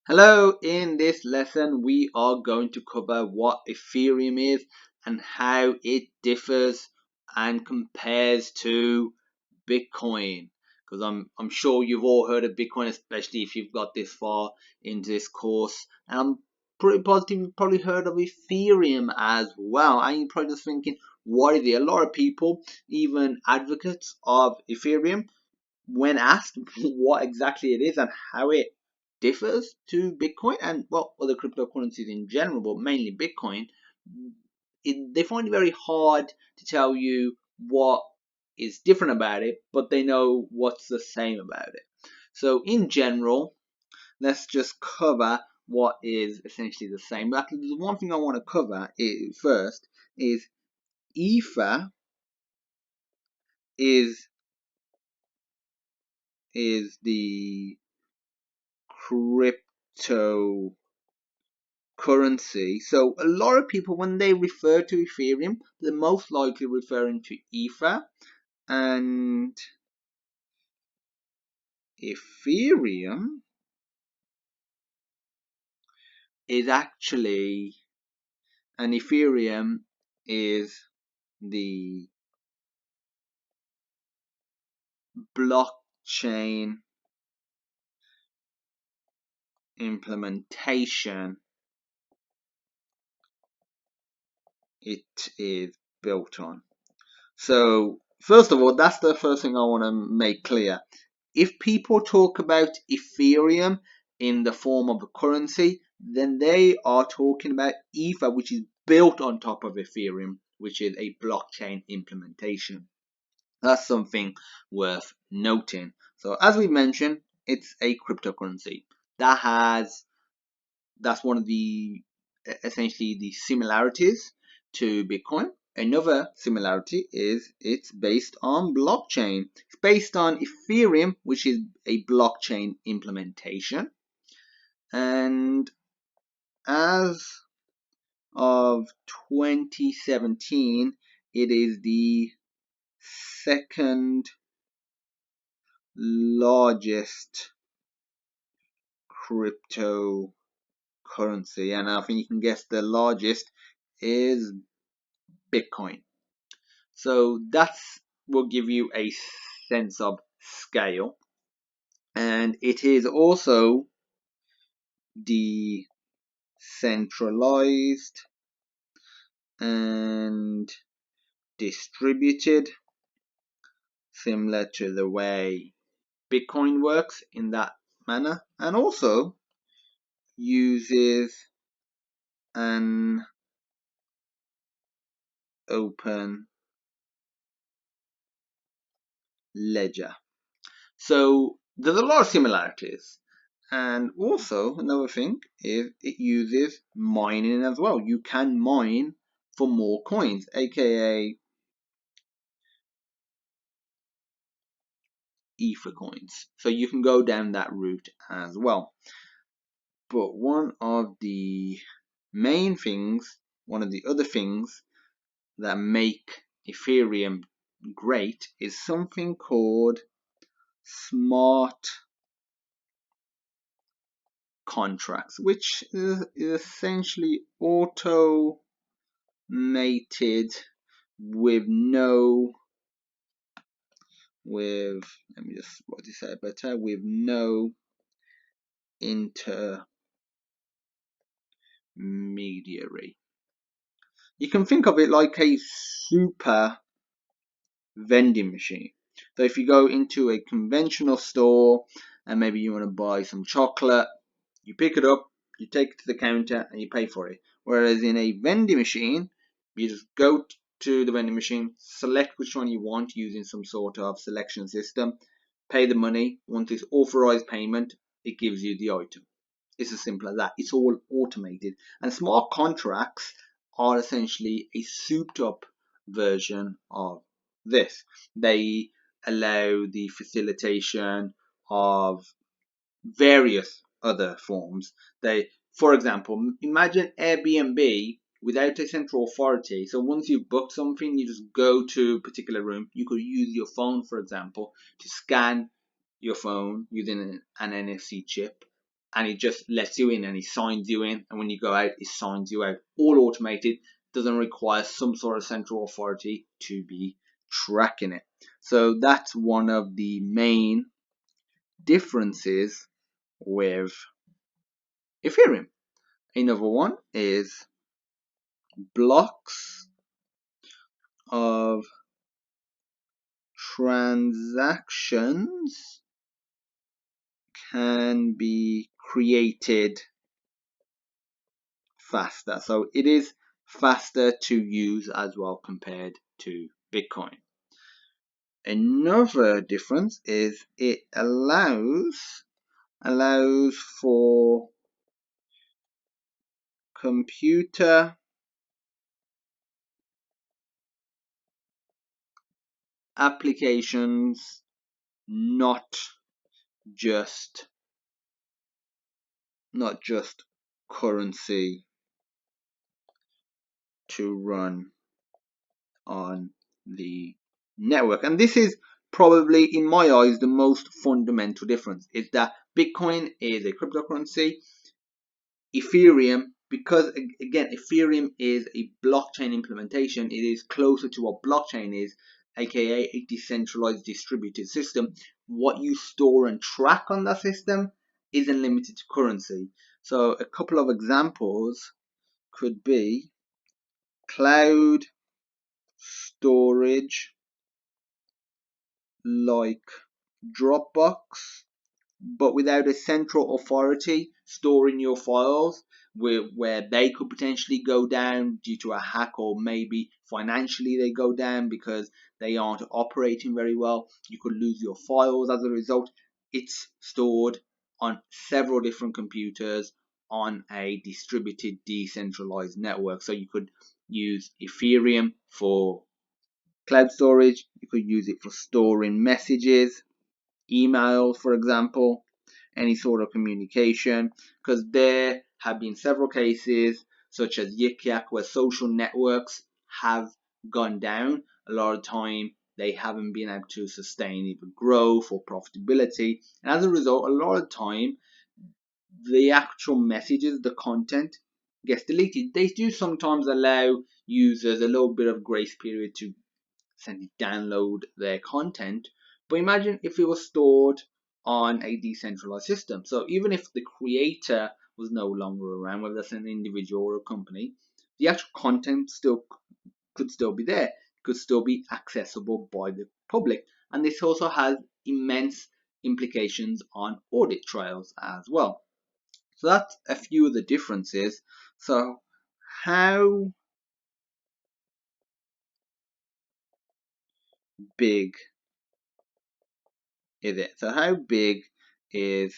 Hello, in this lesson we are going to cover what Ethereum is and how it differs and compares to Bitcoin. Because I'm sure you've all heard of Bitcoin, especially if you've got this far into this course. And I'm pretty positive you've probably heard of Ethereum as well. And you're probably just thinking, what is it? A lot of people, even advocates of Ethereum, when asked what exactly it is and how it differs to Bitcoin and well other cryptocurrencies in general, but mainly Bitcoin, they find it very hard to tell you what is different about it, but they know what's the same about it. So in general, let's just cover what is essentially the same. But the one thing I want to cover first is Ether is the cryptocurrency. So a lot of people, when they refer to Ethereum, they're most likely referring to Ether. And Ethereum is actually, the blockchain implementation it is built on. So first of all, that's the first thing I want to make clear. If people talk about Ethereum in the form of a currency, then they are talking about Ether, which is built on top of Ethereum, which is a blockchain implementation. That's something worth noting. So as we mentioned, it's a cryptocurrency. That's one of the essentially the similarities to Bitcoin. Another similarity is it's based on blockchain. It's based on Ethereum, which is a blockchain implementation. And as of 2017, it is the second largest cryptocurrency. And I think you can guess the largest is Bitcoin. So that will give you a sense of scale. And it is also decentralized and distributed, similar to the way Bitcoin works in that manner, and also uses an open ledger. So there's a lot of similarities. And also another thing is it uses mining as well. You can mine for more coins, aka Ether coins. So you can go down that route as well. But one of the other things that make Ethereum great is something called smart contracts, which is essentially automated with no intermediary. You can think of it like a super vending machine. So if you go into a conventional store and maybe you want to buy some chocolate, you pick it up, you take it to the counter and you pay for it. Whereas in a vending machine, you just go to the vending machine, select which one you want using some sort of selection system, pay the money. Once it's authorized payment, it gives you the item. It's as simple as that. It's all automated. And smart contracts are essentially a souped up version of this. They allow the facilitation of various other forms. For example, imagine Airbnb without a central authority. So once you've booked something, you just go to a particular room. You could use your phone, for example, to scan your phone using an NFC chip, and it just lets you in and it signs you in, and when you go out it signs you out. All automated, doesn't require some sort of central authority to be tracking it. So that's one of the main differences with Ethereum. Another one is blocks of transactions can be created faster. So it is faster to use as well compared to Bitcoin. Another difference is it allows for computer applications, not just currency, to run on the network. And this is probably, in my eyes, the most fundamental difference, is that Bitcoin is a cryptocurrency. Ethereum, because again Ethereum is a blockchain implementation, it is closer to what blockchain is, aka a decentralized distributed system. What you store and track on that system isn't limited to currency. So a couple of examples could be cloud storage like Dropbox, but without a central authority storing your files, where they could potentially go down due to a hack, or maybe financially they go down because they aren't operating very well. You could lose your files as a result. It's stored on several different computers on a distributed, decentralized network. So you could use Ethereum for cloud storage, you could use it for storing messages, emails, for example, any sort of communication, because there have been several cases such as Yik Yak where social networks have gone down. A lot of time they haven't been able to sustain either growth or profitability, and as a result, a lot of time the actual messages, the content, gets deleted. They do sometimes allow users a little bit of grace period to essentially download their content, but imagine if it was stored on a decentralized system. So even if the creator was no longer around, whether that's an individual or a company, the actual content could still be there, could still be accessible by the public. And this also has immense implications on audit trails as well. So that's a few of the differences. So how big is it? So how big is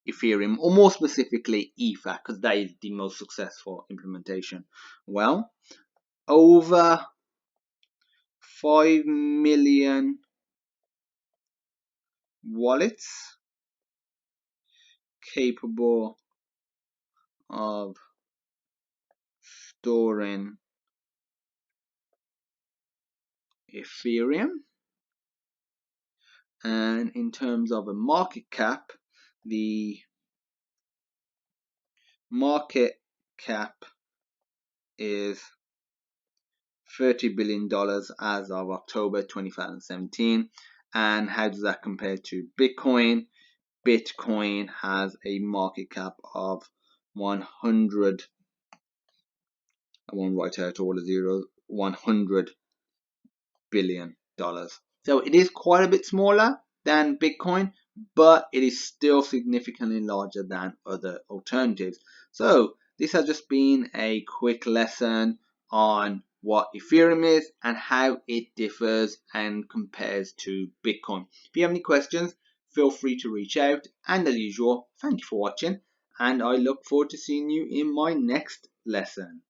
Ethereum, or more specifically Ether, because that is the most successful implementation? Well, over 5 million wallets capable of storing Ethereum. And in terms of a market cap, the market cap is $30 billion as of October 2017. And how does that compare to Bitcoin? Bitcoin has a market cap of 100, I won't write out all the zeros, $100 billion. So it is quite a bit smaller than Bitcoin, but it is still significantly larger than other alternatives. So this has just been a quick lesson on what Ethereum is and how it differs and compares to Bitcoin. If you have any questions, feel free to reach out. And as usual, thank you for watching, and I look forward to seeing you in my next lesson.